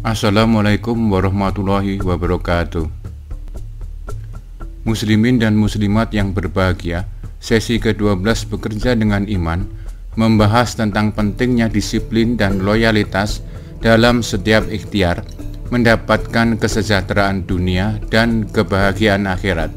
Assalamualaikum warahmatullahi wabarakatuh. Muslimin dan muslimat yang berbahagia, sesi ke-12 bekerja dengan iman membahas tentang pentingnya disiplin dan loyalitas dalam setiap ikhtiar mendapatkan kesejahteraan dunia dan kebahagiaan akhirat.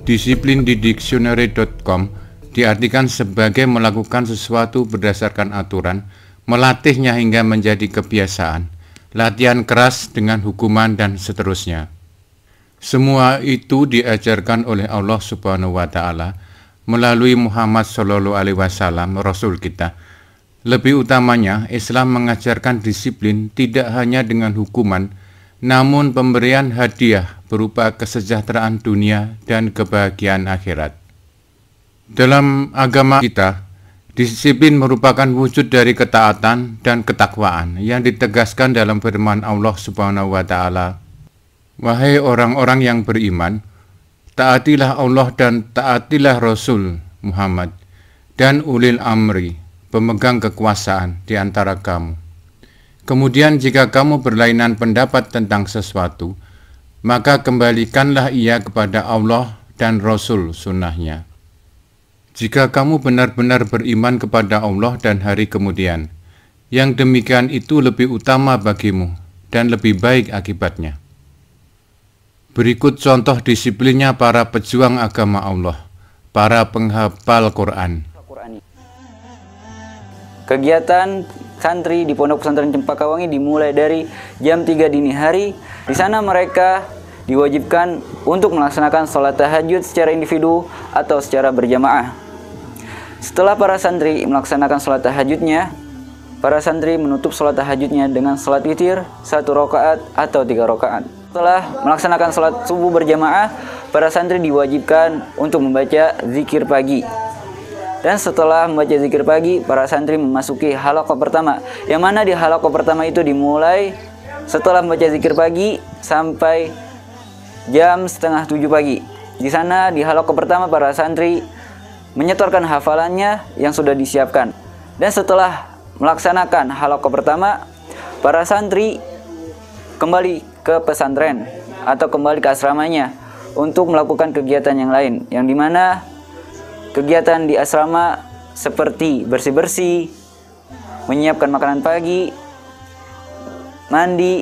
Disiplin di dictionary.com diartikan sebagai melakukan sesuatu berdasarkan aturan, melatihnya hingga menjadi kebiasaan, latihan keras dengan hukuman dan seterusnya. Semua itu diajarkan oleh Allah Subhanahu wa Ta'ala melalui Muhammad Shallallahu Alaihi Wasallam, Rasul kita. Lebih utamanya, Islam mengajarkan disiplin tidak hanya dengan hukuman, namun pemberian hadiah berupa kesejahteraan dunia dan kebahagiaan akhirat. Dalam agama kita, disiplin merupakan wujud dari ketaatan dan ketakwaan yang ditegaskan dalam firman Allah Subhanahu wa Ta'ala, "Wahai orang-orang yang beriman, taatilah Allah dan taatilah Rasul Muhammad dan ulil amri, pemegang kekuasaan di antara kamu. Kemudian jika kamu berlainan pendapat tentang sesuatu, maka kembalikanlah ia kepada Allah dan Rasul sunnahnya. Jika kamu benar-benar beriman kepada Allah dan hari kemudian, yang demikian itu lebih utama bagimu dan lebih baik akibatnya." Berikut contoh disiplinnya para pejuang agama Allah, para penghafal Quran. Kegiatan santri di Pondok Pesantren Cempaka Wangi dimulai dari jam 3 dini hari. Di sana mereka diwajibkan untuk melaksanakan sholat tahajud secara individu atau secara berjamaah. Setelah para santri melaksanakan sholat tahajudnya, para santri menutup sholat tahajudnya dengan sholat witir 1 rakaat atau 3 rakaat. Setelah melaksanakan sholat subuh berjamaah, para santri diwajibkan untuk membaca zikir pagi. Dan setelah membaca zikir pagi, para santri memasuki halaqah pertama, yang mana di halaqah pertama itu dimulai setelah membaca zikir pagi sampai jam setengah 7 pagi. Di sana di halaqah pertama para santri menyetorkan hafalannya yang sudah disiapkan. Dan setelah melaksanakan halaqah pertama, para santri kembali ke pesantren atau kembali ke asramanya untuk melakukan kegiatan yang lain, yang dimana kegiatan di asrama seperti bersih-bersih, menyiapkan makanan pagi, mandi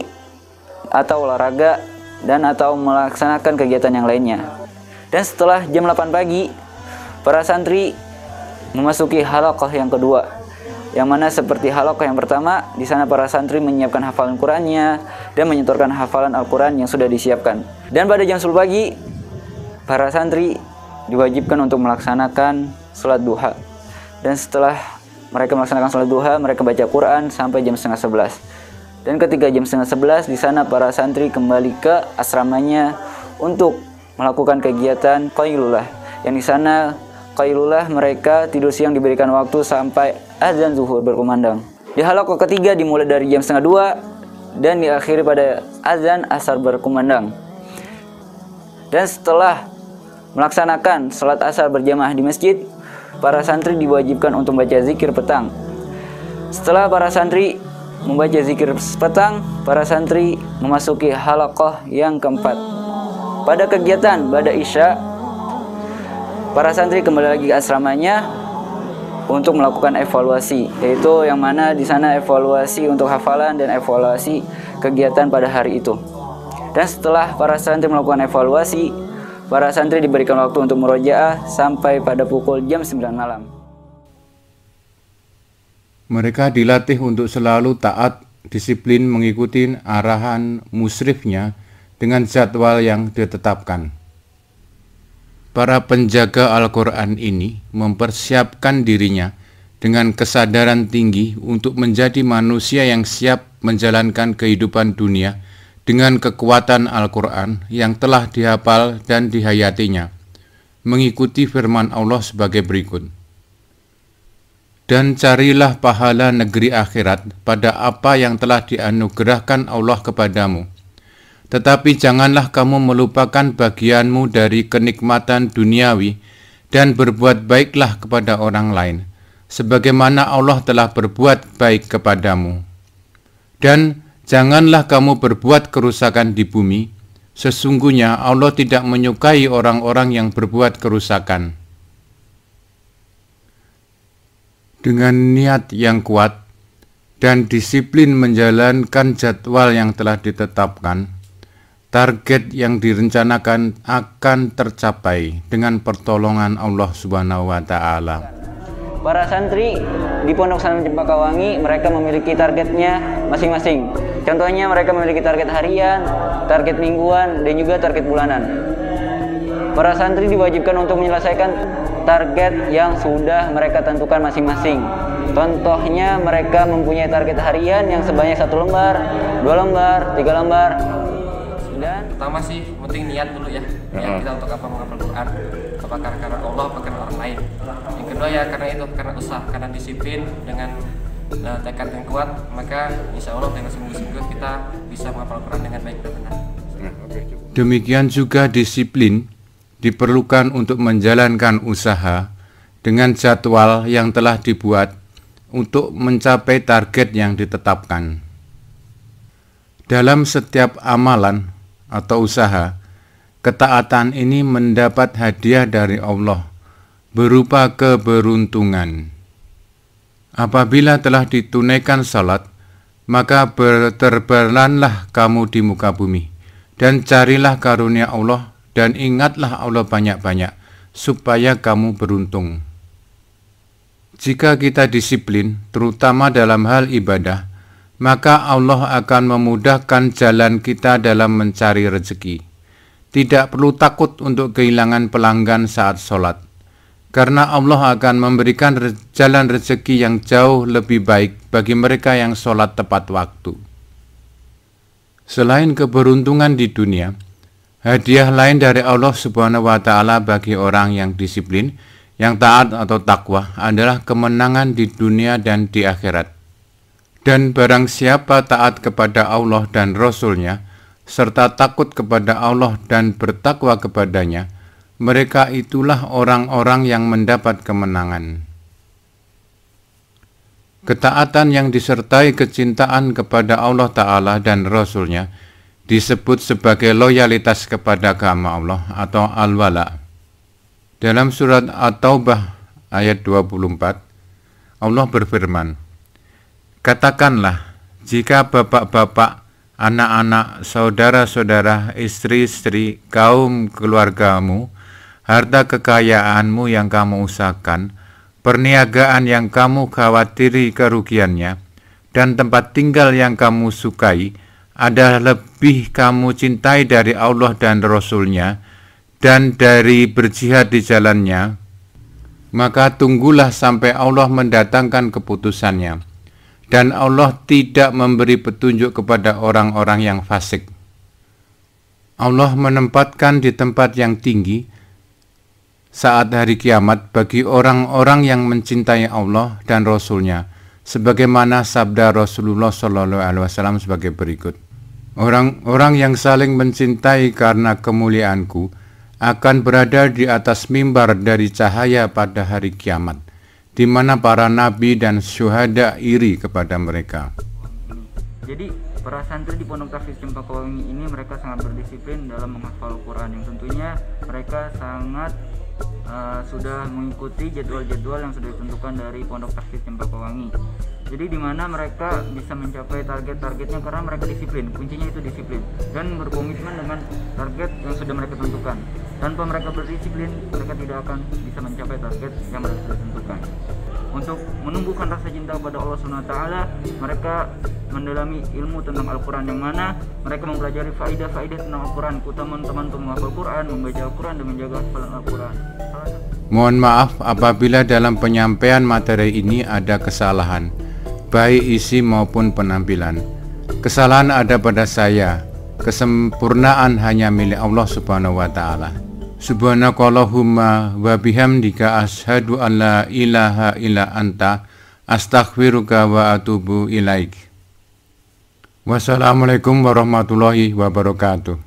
atau olahraga, dan atau melaksanakan kegiatan yang lainnya. Dan setelah jam 8 pagi, para santri memasuki halaqah yang kedua, yang mana seperti halaqah yang pertama, di sana para santri menyiapkan hafalan Qur'annya dan menyetorkan hafalan Al-Quran yang sudah disiapkan. Dan pada jam 10 pagi, para santri diwajibkan untuk melaksanakan sholat duha. Dan setelah mereka melaksanakan sholat duha, mereka baca Quran sampai jam setengah 11. Dan ketika jam setengah 11, di sana para santri kembali ke asramanya untuk melakukan kegiatan qailulah, yang di sana qailulah mereka tidur siang diberikan waktu sampai azan zuhur berkumandang. Di halaqah ketiga dimulai dari jam setengah 2 dan diakhiri pada azan asar berkumandang. Dan setelah melaksanakan salat asar berjamaah di masjid, para santri diwajibkan untuk membaca zikir petang. Setelah para santri membaca zikir petang, para santri memasuki halaqah yang keempat. Pada kegiatan ba'da isya, para santri kembali lagi ke asramanya untuk melakukan evaluasi, yaitu yang mana di sana evaluasi untuk hafalan dan evaluasi kegiatan pada hari itu. Dan setelah para santri melakukan evaluasi, para santri diberikan waktu untuk murojaah sampai pada pukul jam 9 malam. Mereka dilatih untuk selalu taat, disiplin mengikuti arahan musyrifnya dengan jadwal yang ditetapkan. Para penjaga Al-Quran ini mempersiapkan dirinya dengan kesadaran tinggi untuk menjadi manusia yang siap menjalankan kehidupan dunia dengan kekuatan Al-Quran yang telah dihafal dan dihayatinya, mengikuti firman Allah sebagai berikut. Dan carilah pahala negeri akhirat pada apa yang telah dianugerahkan Allah kepadamu. Tetapi janganlah kamu melupakan bagianmu dari kenikmatan duniawi dan berbuat baiklah kepada orang lain, sebagaimana Allah telah berbuat baik kepadamu. Dan Janganlah kamu berbuat kerusakan di bumi. Sesungguhnya Allah tidak menyukai orang-orang yang berbuat kerusakan. Dengan niat yang kuat dan disiplin menjalankan jadwal yang telah ditetapkan, target yang direncanakan akan tercapai dengan pertolongan Allah Subhanahu wa Ta'ala. Para santri di Pondok Pesantren Cempakawangi, mereka memiliki targetnya masing-masing. Contohnya mereka memiliki target harian, target mingguan, dan juga target bulanan. Para santri diwajibkan untuk menyelesaikan target yang sudah mereka tentukan masing-masing. Contohnya mereka mempunyai target harian yang sebanyak 1 lembar, 2 lembar, 3 lembar. Dan pertama sih penting niat dulu ya. Niat kita untuk apa menghafal Quran. Apakah karena Allah, apakah karena orang lain. Yang kedua ya karena itu, karena usaha, karena disiplin dengan tekad yang kuat, maka insya Allah dengan sungguh-sungguh kita bisa menghafal Quran dengan baik dan benar. Demikian juga disiplin diperlukan untuk menjalankan usaha dengan jadwal yang telah dibuat untuk mencapai target yang ditetapkan. Dalam setiap amalan atau usaha, ketaatan ini mendapat hadiah dari Allah berupa keberuntungan. Apabila telah ditunaikan salat, maka berterbanganlah kamu di muka bumi, dan carilah karunia Allah, dan ingatlah Allah banyak-banyak, supaya kamu beruntung. Jika kita disiplin, terutama dalam hal ibadah, maka Allah akan memudahkan jalan kita dalam mencari rezeki. Tidak perlu takut untuk kehilangan pelanggan saat sholat, karena Allah akan memberikan jalan rezeki yang jauh lebih baik bagi mereka yang sholat tepat waktu. Selain keberuntungan di dunia, hadiah lain dari Allah Subhanahu wa Ta'ala bagi orang yang disiplin, yang taat atau takwa adalah kemenangan di dunia dan di akhirat. Dan barang siapa taat kepada Allah dan Rasul-Nya, serta takut kepada Allah dan bertakwa kepadanya, mereka itulah orang-orang yang mendapat kemenangan. Ketaatan yang disertai kecintaan kepada Allah Ta'ala dan Rasul-Nya disebut sebagai loyalitas kepada agama Allah atau al-wala. Dalam surat At-Taubah ayat 24, Allah berfirman, "Katakanlah, jika bapak-bapak, anak-anak, saudara-saudara, istri-istri, kaum keluargamu, harta kekayaanmu yang kamu usahakan, perniagaan yang kamu khawatiri kerugiannya, dan tempat tinggal yang kamu sukai, adalah lebih kamu cintai dari Allah dan Rasul-Nya, dan dari berjihad di jalannya, maka tunggulah sampai Allah mendatangkan keputusannya. Dan Allah tidak memberi petunjuk kepada orang-orang yang fasik. Allah menempatkan di tempat yang tinggi saat hari kiamat bagi orang-orang yang mencintai Allah dan Rasul-Nya, sebagaimana sabda Rasulullah SAW sebagai berikut. Orang-orang yang saling mencintai karena kemuliaanku akan berada di atas mimbar dari cahaya pada hari kiamat, di mana para nabi dan syuhada iri kepada mereka. Jadi para santri di Pondok Tahfiz Cempakawangi ini mereka sangat berdisiplin dalam menghafal Quran, yang tentunya mereka sangat sudah mengikuti jadwal-jadwal yang sudah ditentukan dari Pondok Tahfiz Cempakawangi. Jadi di mana mereka bisa mencapai target-targetnya karena mereka disiplin. Kuncinya itu disiplin dan berkomitmen dengan target yang sudah mereka tentukan. Tanpa mereka berdisiplin, mereka tidak akan bisa mencapai target yang mereka sudah tentukan. Untuk menumbuhkan rasa cinta kepada Allah SWT, mereka mendalami ilmu tentang Al-Quran, yang mana mereka mempelajari faidah-faidah tentang Al-Quran, keutamaan teman untuk menghafal Al-Quran, membaca Al-Quran, dan menjaga hafalan Al-Quran. Mohon maaf apabila dalam penyampaian materi ini ada kesalahan, baik isi maupun penampilan. Kesalahan ada pada saya, kesempurnaan hanya milik Allah Subhanahu wa Ta'ala. Subhanakallahumma wa bihamdika asyhadu an la ilaha illa anta astaghfiruka wa atubu ilaik. Wassalamualaikum warahmatullahi wabarakatuh.